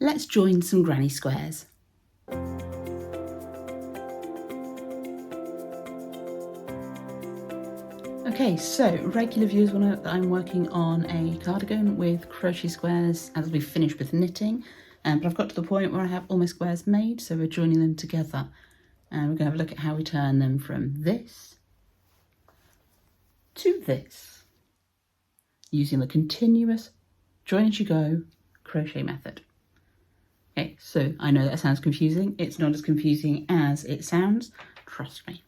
let's join some granny squares. Okay, so regular viewers will know that I'm working on a cardigan with crochet squares as we finish with knitting, but I've got to the point where I have all my squares made, so we're joining them together. And we're going to have a look at how we turn them from this to this, using the continuous join as you go crochet method. Okay, so I know that sounds confusing. It's not as confusing as it sounds, trust me.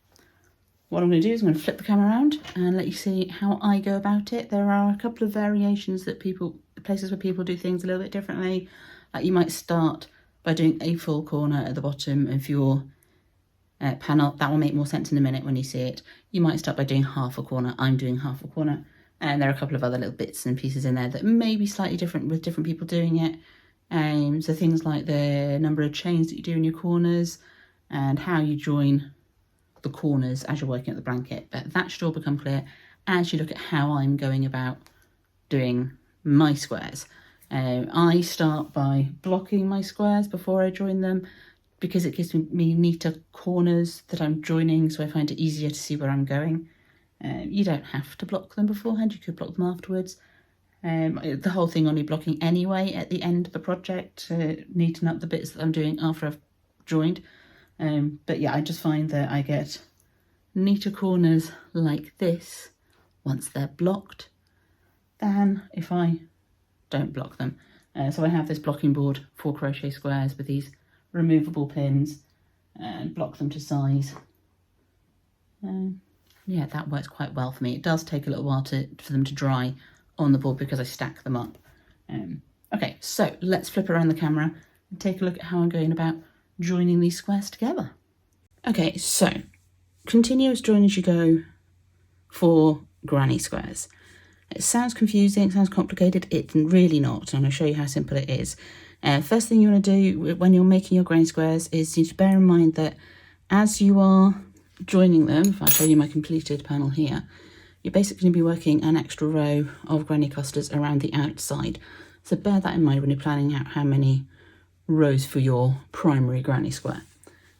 What I'm going to do is I'm going to flip the camera around and let you see how I go about it. There are a couple of variations that places where people do things a little bit differently. You might start by doing a full corner at the bottom of your panel. That will make more sense in a minute when you see it. You might start by doing half a corner. I'm doing half a corner. And there are a couple of other little bits and pieces in there that may be slightly different with different people doing it. So things like the number of chains that you do in your corners and how you join the corners as you're working at the blanket, but that should all become clear as you look at how I'm going about doing my squares. I start by blocking my squares before I join them because it gives me neater corners that I'm joining, so I find it easier to see where I'm going. You don't have to block them beforehand, you could block them afterwards. The whole thing only blocking anyway at the end of the project, neaten up the bits that I'm doing after I've joined. But yeah, I just find that I get neater corners like this once they're blocked than if I don't block them. So I have this blocking board for crochet squares with these removable pins and block them to size. Yeah, that works quite well for me. It does take a little while for them to dry on the board because I stack them up. Okay, so let's flip around the camera and take a look at how I'm going about joining these squares together. Okay, so continuous join as you go for granny squares. It sounds confusing, it sounds complicated, it's really not, and I'll show you how simple it is. First thing you want to do when you're making your granny squares is to bear in mind that as you are joining them, if I show you my completed panel here, you're basically going to be working an extra row of granny clusters around the outside. So bear that in mind when you're planning out how many rows for your primary granny square.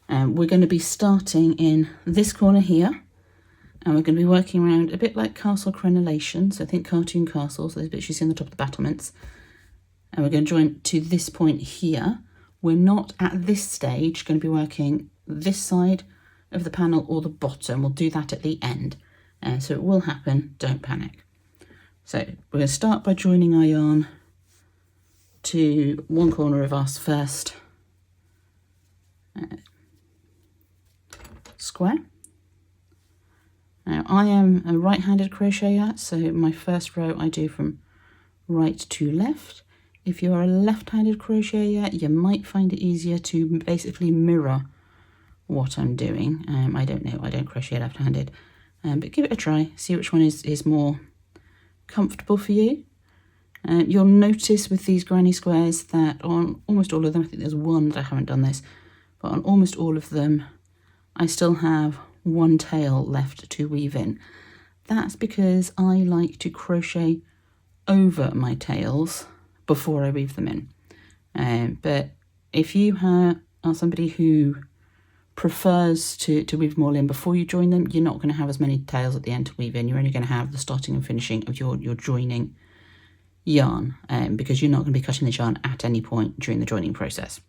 We're going to be starting in this corner here, and we're going to be working around a bit like castle crenellation, so think cartoon castles, those bits you see on the top of the battlements. And we're going to join to this point here. We're not at this stage going to be working this side of the panel or the bottom. We'll do that at the end, so it will happen, don't panic. So we're going to start by joining our yarn to one corner of our first square. Now I am a right-handed crocheter, so my first row I do from right to left. If you are a left-handed crocheter, you might find it easier to basically mirror what I'm doing. I don't know, I don't crochet left-handed, but give it a try, see which one is more comfortable for you. You'll notice with these granny squares that on almost all of them, I think there's one that I haven't done this, but on almost all of them, I still have one tail left to weave in. That's because I like to crochet over my tails before I weave them in. But if you are somebody who prefers to weave them all in before you join them, you're not going to have as many tails at the end to weave in. You're only going to have the starting and finishing of your joining yarn, because you're not going to be cutting this yarn at any point during the joining process.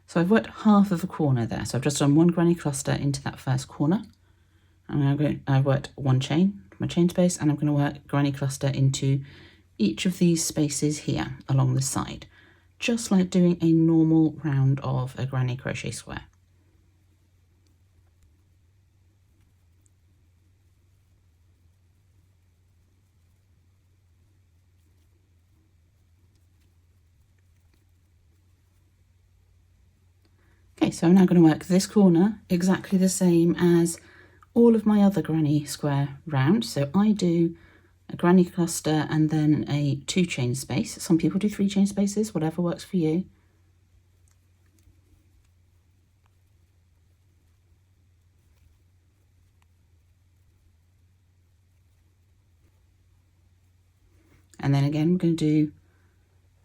So I've worked half of a corner there, so I've just done one granny cluster into that first corner, and I've worked one chain, my chain space, and I'm going to work granny cluster into each of these spaces here along the side, just like doing a normal round of a granny crochet square. Okay, so I'm now going to work this corner exactly the same as all of my other granny square rounds. So I do a granny cluster and then a 2 chain space. Some people do 3 chain spaces, whatever works for you. And then again, we're going to do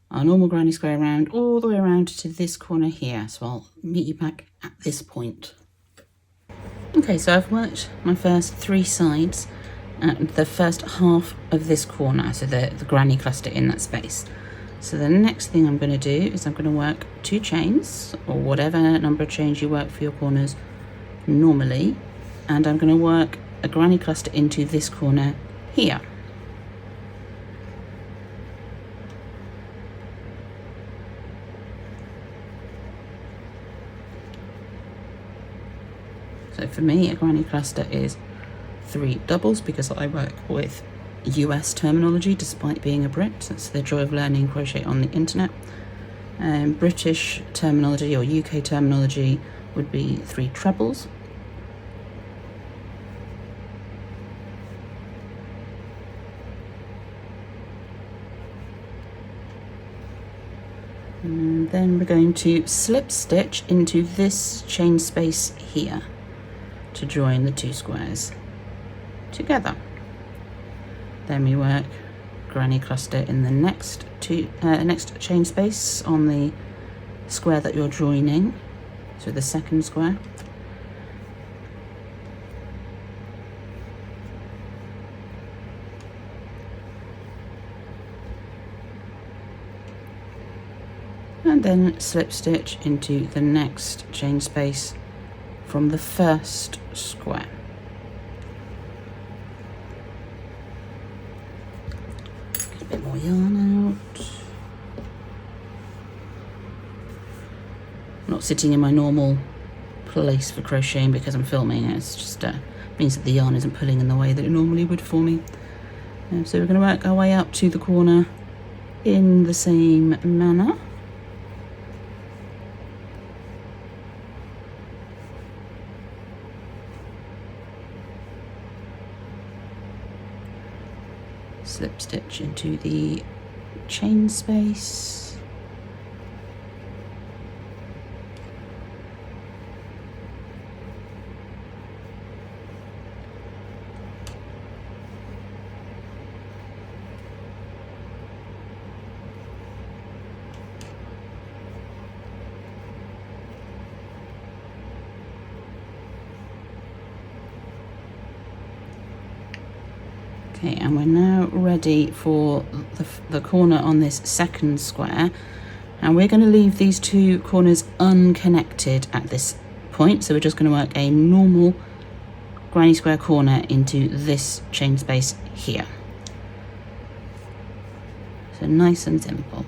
our normal granny square round all the way around to this corner here. So I'll meet you back at this point. Okay, so I've worked my first 3 sides at the first half of this corner, so the granny cluster in that space. So the next thing I'm going to do is I'm going to work 2 chains, or whatever number of chains you work for your corners normally, and I'm going to work a granny cluster into this corner here. So for me, a granny cluster is 3 doubles because I work with US terminology despite being a Brit. That's the joy of learning crochet on the internet. British terminology or UK terminology would be 3 trebles. And then we're going to slip stitch into this chain space here to join the 2 squares together. Then we work granny cluster in the next chain space on the square that you're joining, so the second square. And then slip stitch into the next chain space from the first square. Get a bit more yarn out. I'm not sitting in my normal place for crocheting because I'm filming. It's just means that the yarn isn't pulling in the way that it normally would for me. So we're going to work our way up to the corner in the same manner. Slip stitch into the chain space. Okay, and we're now ready for the corner on this second square, and we're going to leave these 2 corners unconnected at this point. So we're just going to work a normal granny square corner into this chain space here. So nice and simple.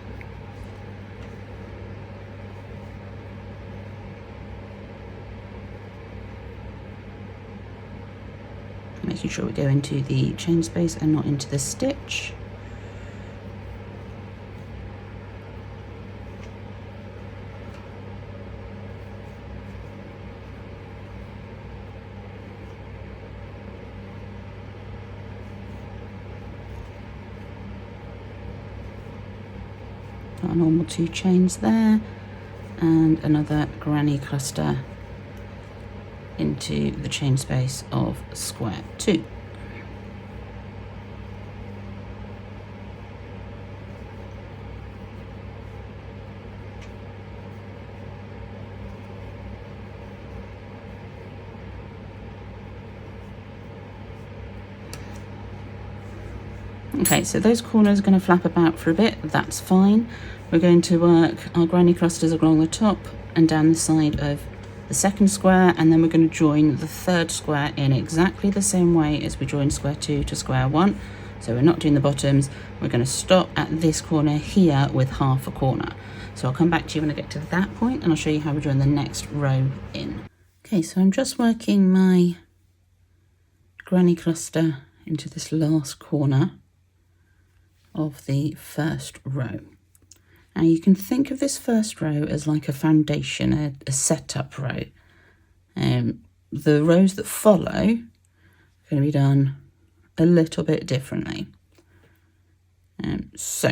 Making sure we go into the chain space and not into the stitch. Our normal 2 chains there, and another granny cluster into the chain space of square 2. Okay, so those corners are going to flap about for a bit, that's fine. We're going to work our granny clusters along the top and down the side of the second square, and then we're going to join the third square in exactly the same way as we joined square 2 to square 1. So we're not doing the bottoms, we're going to stop at this corner here with half a corner. So I'll come back to you when I get to that point and I'll show you how we join the next row in. Okay, so I'm just working my granny cluster into this last corner of the first row. Now you can think of this first row as like a foundation, a setup row. The rows that follow are going to be done a little bit differently. So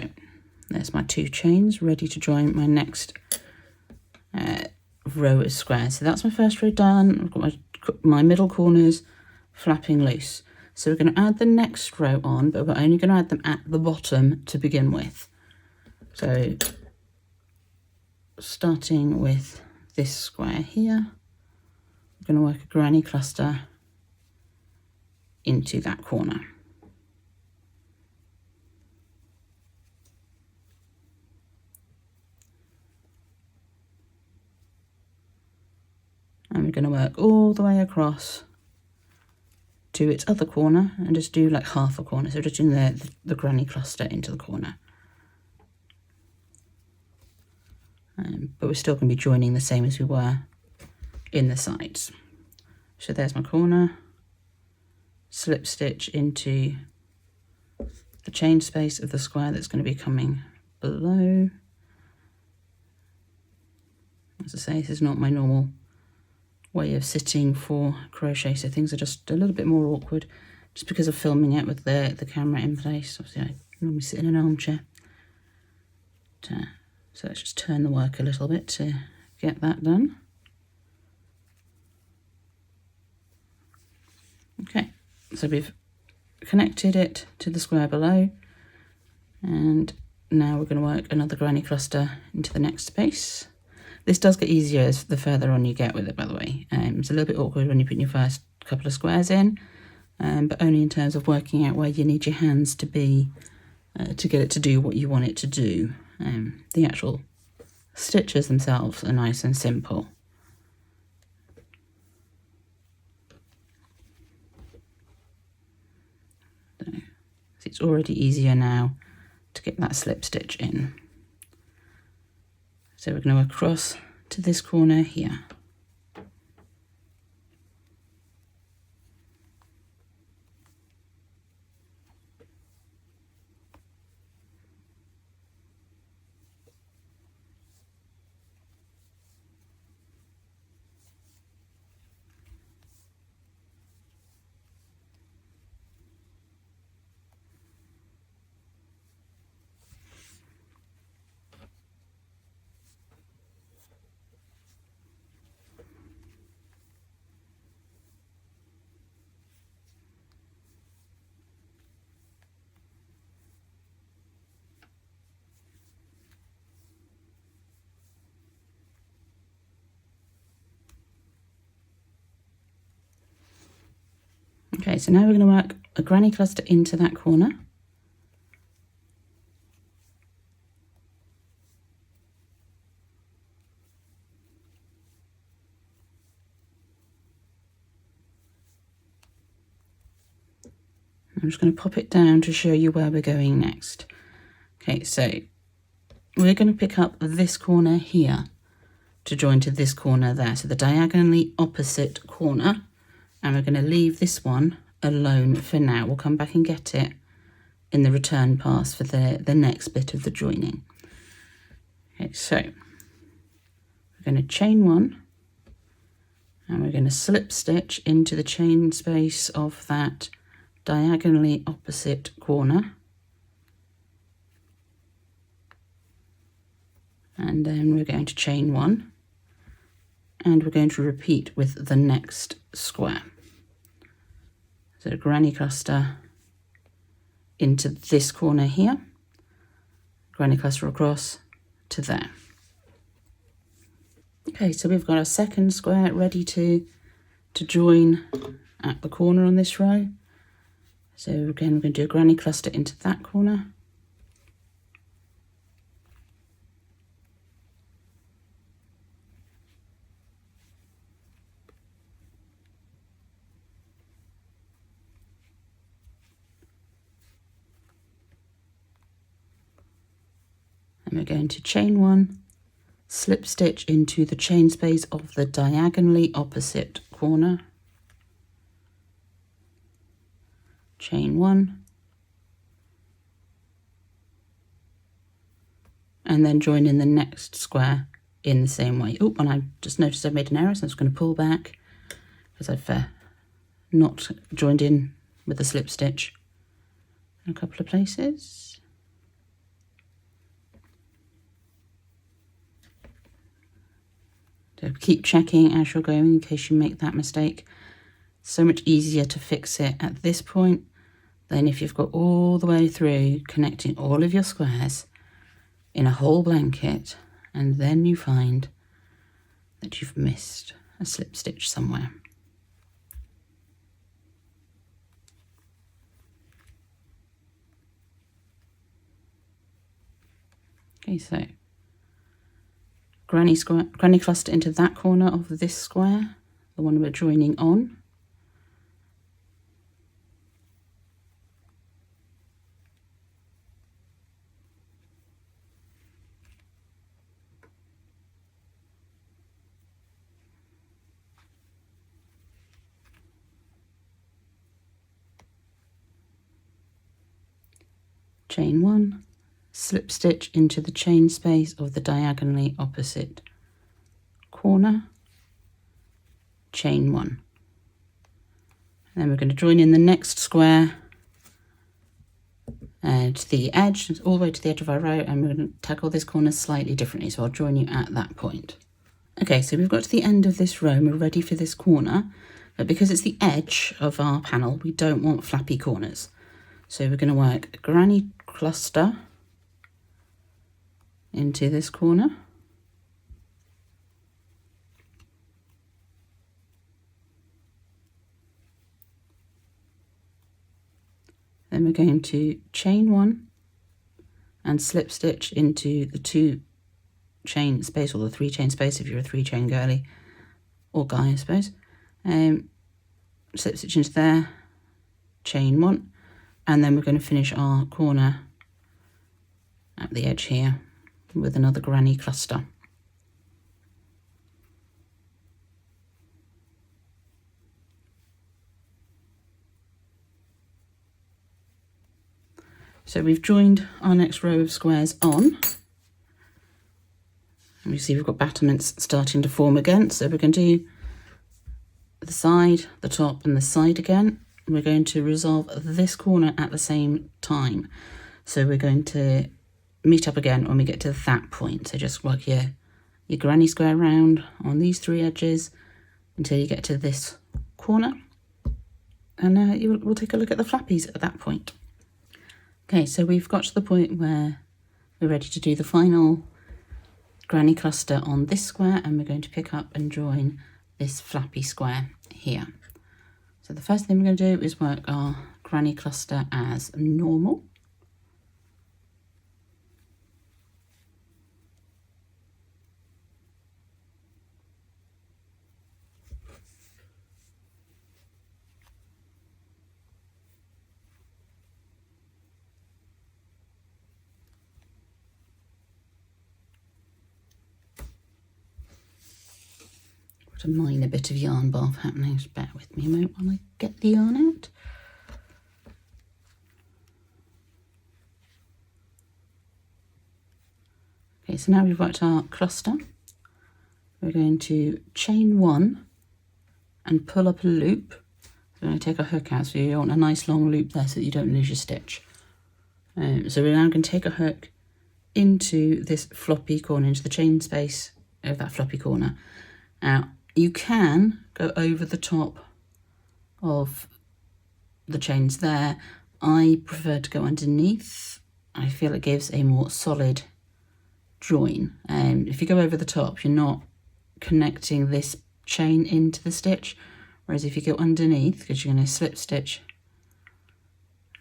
there's my 2 chains ready to join my next row of squares. So that's my first row done. I've got my middle corners flapping loose. So we're going to add the next row on, but we're only going to add them at the bottom to begin with. So starting with this square here, I'm going to work a granny cluster into that corner. And we're going to work all the way across to its other corner and just do like half a corner. So just doing the granny cluster into the corner. But we're still going to be joining the same as we were in the sides. So there's my corner, slip stitch into the chain space of the square that's going to be coming below. As I say, this is not my normal way of sitting for crochet, so things are just a little bit more awkward just because of filming it with the camera in place. Obviously I normally sit in an armchair. So let's just turn the work a little bit to get that done. Okay, so we've connected it to the square below, and now we're going to work another granny cluster into the next space. This does get easier as the further on you get with it, by the way. It's a little bit awkward when you put your first couple of squares in, but only in terms of working out where you need your hands to be to get it to do what you want it to do. The actual stitches themselves are nice and simple. So it's already easier now to get that slip stitch in. So we're going to go across to this corner here. Okay, so now we're going to work a granny cluster into that corner. I'm just going to pop it down to show you where we're going next. Okay, so we're going to pick up this corner here to join to this corner there, so the diagonally opposite corner, and we're going to leave this one alone for now. We'll come back and get it in the return pass for the next bit of the joining. Okay, so we're going to chain one, and we're going to slip stitch into the chain space of that diagonally opposite corner, and then we're going to chain one, and we're going to repeat with the next square. So granny cluster into this corner here, granny cluster across to there. Okay, so we've got our second square ready to join at the corner on this row. So again, we're going to do a granny cluster into that corner. And we're going to chain one, slip stitch into the chain space of the diagonally opposite corner, chain one, and then join in the next square in the same way. Oh, and I just noticed I've made an error, so I'm just going to pull back because I've not joined in with the slip stitch in a couple of places. So keep checking as you're going in case you make that mistake. So much easier to fix it at this point than if you've got all the way through connecting all of your squares in a whole blanket, and then you find that you've missed a slip stitch somewhere. Okay, so granny cluster into that corner of this square, the one we're joining on. Chain 1, slip stitch into the chain space of the diagonally opposite corner, chain 1. And then we're going to join in the next square to the edge, all the way to the edge of our row, and we're going to tackle this corner slightly differently, so I'll join you at that point. Okay, so we've got to the end of this row and we're ready for this corner, but because it's the edge of our panel, we don't want flappy corners. So we're going to work a granny cluster into this corner. Then we're going to chain 1 and slip stitch into the 2 chain space, or the 3 chain space if you're a 3 chain girly or guy, I suppose. Slip stitch into there, chain 1, and then we're going to finish our corner at the edge here with another granny cluster. So we've joined our next row of squares on. And we see we've got battlements starting to form again. So we're going to do the side, the top and the side again. We're going to resolve this corner at the same time. So we're going to meet up again when we get to that point. So just work your granny square round on these 3 edges until you get to this corner. And we'll take a look at the flappies at that point. Okay, so we've got to the point where we're ready to do the final granny cluster on this square, and we're going to pick up and join this flappy square here. So the first thing we're going to do is work our granny cluster as normal. A minor bit of yarn bath happening, just bear with me a moment while I get the yarn out. Okay, so now we've worked our cluster. We're going to chain 1 and pull up a loop. So we're going to take a hook out, so you want a nice long loop there so that you don't lose your stitch. So we're now going to take a hook into this floppy corner, into the chain space of that floppy corner. Now, you can go over the top of the chains there. I prefer to go underneath. I feel it gives a more solid join. If you go over the top, you're not connecting this chain into the stitch. Whereas if you go underneath, because you're going to slip stitch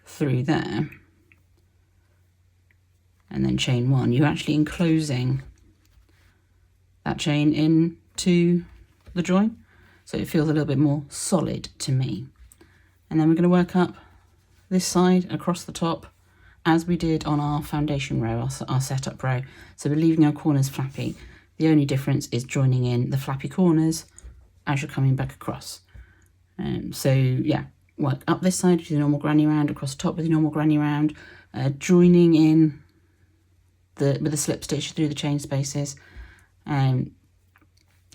through there and then chain 1, you're actually enclosing that chain into the join, so it feels a little bit more solid to me. And then we're going to work up this side across the top as we did on our foundation row, our setup row. So we're leaving our corners flappy. The only difference is joining in the flappy corners as you're coming back across. So yeah, work up this side with your normal granny round, across the top with your normal granny round, joining in with the slip stitch through the chain spaces,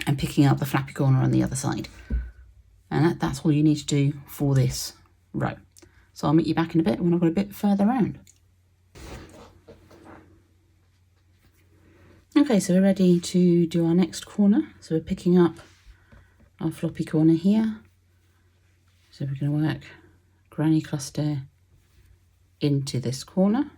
and picking up the flappy corner on the other side. And that's all you need to do for this row. So I'll meet you back in a bit when I've got a bit further round. Okay, so we're ready to do our next corner. So we're picking up our floppy corner here. So we're going to work granny cluster into this corner.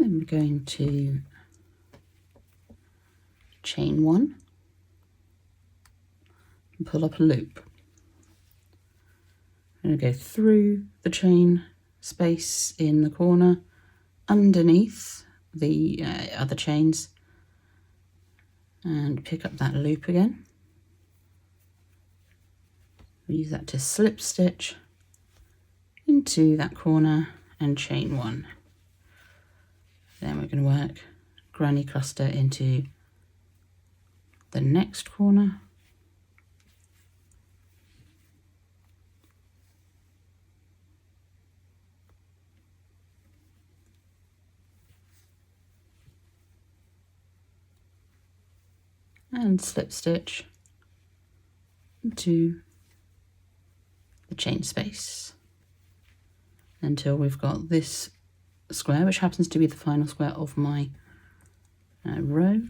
Then we're going to chain 1 and pull up a loop. I'm going to go through the chain space in the corner, underneath the other chains, and pick up that loop again. We use that to slip stitch into that corner and chain 1. Then we're going to work granny cluster into the next corner, and slip stitch into the chain space until we've got this square, which happens to be the final square of my row,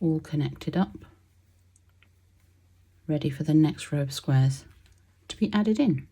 all connected up, ready for the next row of squares to be added in.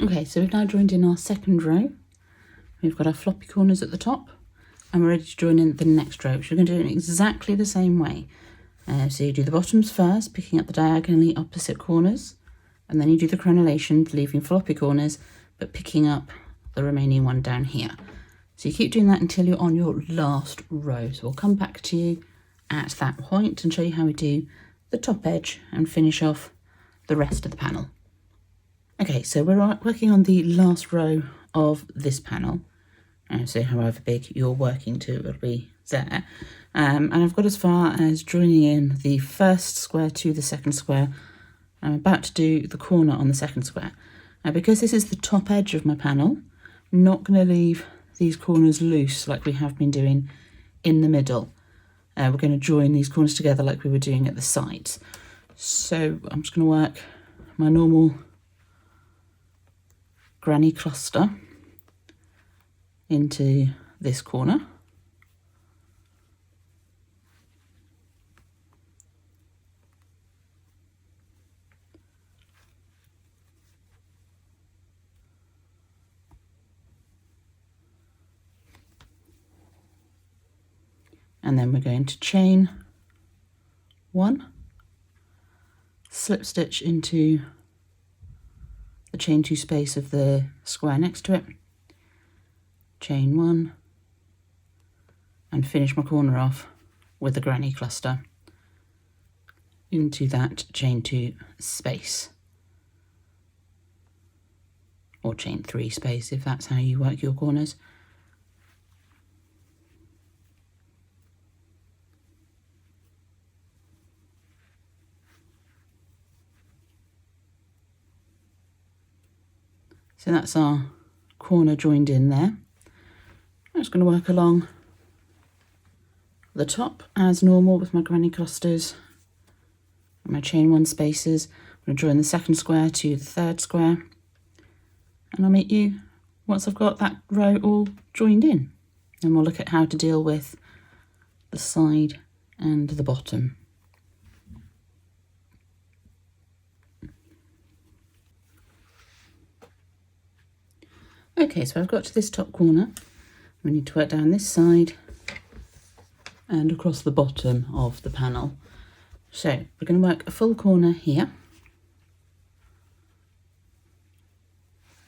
Okay, so we've now joined in our second row. We've got our floppy corners at the top, and we're ready to join in the next row, which we're going to do in exactly the same way. So you do the bottoms first, picking up the diagonally opposite corners, and then you do the crenellations, leaving floppy corners, but picking up the remaining one down here. So you keep doing that until you're on your last row. So we'll come back to you at that point and show you how we do the top edge and finish off the rest of the panel. Okay, so we're working on the last row of this panel. So however big you're working to will be there. And I've got as far as joining in the first square to the second square. I'm about to do the corner on the second square. Because this is the top edge of my panel, I'm not going to leave these corners loose like we have been doing in the middle. We're going to join these corners together like we were doing at the sides. So I'm just going to work my normal granny cluster into this corner. And then we're going to chain 1, slip stitch into the chain 2 space of the square next to it, chain 1, and finish my corner off with the granny cluster into that chain 2 space, or chain 3 space if that's how you work your corners. So that's our corner joined in there. I'm just going to work along the top as normal with my granny clusters and my chain 1 spaces. I'm going to join the second square to the third square, and I'll meet you once I've got that row all joined in, and we'll look at how to deal with the side and the bottom. Okay, so I've got to this top corner. We need to work down this side and across the bottom of the panel. So we're going to work a full corner here.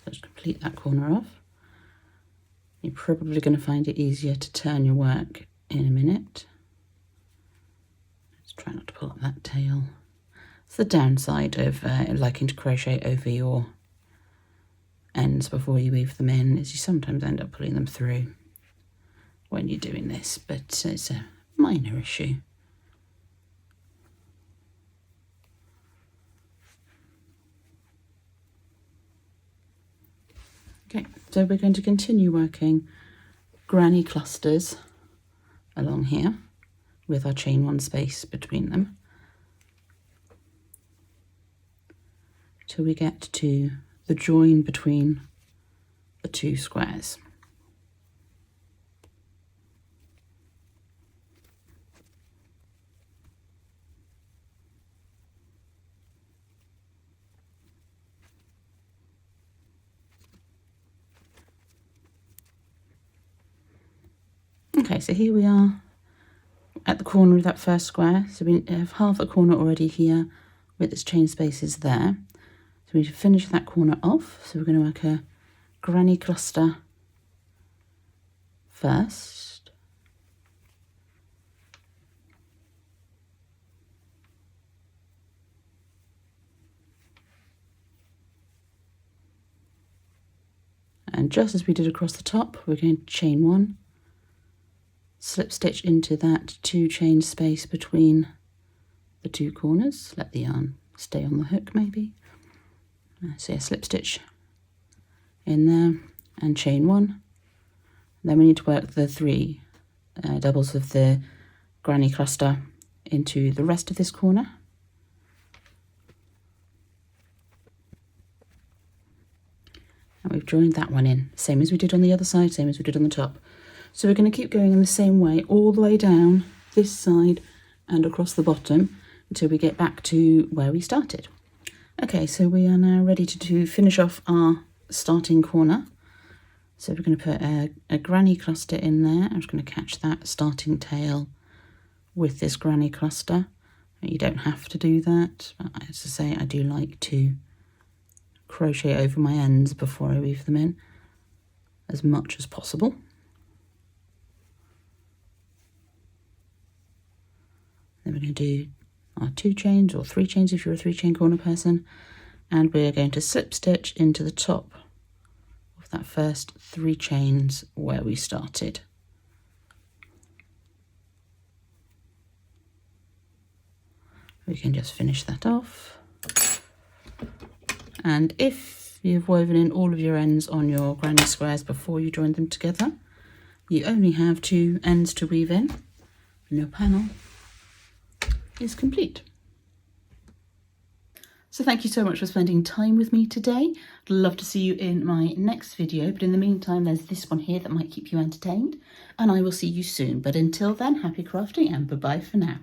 Let's complete that corner off. You're probably going to find it easier to turn your work in a minute. Let's try not to pull up that tail. It's the downside of liking to crochet over your ends before you weave them in, is you sometimes end up pulling them through when you're doing this, but it's a minor issue. Okay, so we're going to continue working granny clusters along here with our chain one space between them till we get to the join between the two squares. Okay, so here we are at the corner of that first square. So we have half a corner already here with its chain spaces there. So we need to finish that corner off. So we're going to work a granny cluster first. And just as we did across the top, we're going to chain one, slip stitch into that two chain space between the two corners, let the yarn stay on the hook maybe. So yeah, slip stitch in there and chain one. Then we need to work the three doubles of the granny cluster into the rest of this corner. And we've joined that one in, same as we did on the other side, same as we did on the top. So we're going to keep going in the same way all the way down this side and across the bottom until we get back to where we started. Okay, so we are now ready to finish off our starting corner. So we're going to put a granny cluster in there. I'm just going to catch that starting tail with this granny cluster. You don't have to do that. As I say, I do like to crochet over my ends before I weave them in as much as possible. Then we're going to do our 2 chains or 3 chains if you're a 3 chain corner person, and we're going to slip stitch into the top of that first 3 chains where we started. We can just finish that off, and if you've woven in all of your ends on your granny squares before you join them together, you only have 2 ends to weave in and your panel is complete. So thank you so much for spending time with me today. I'd love to see you in my next video, but in the meantime there's this one here that might keep you entertained, and I will see you soon. But until then, happy crafting and bye bye for now.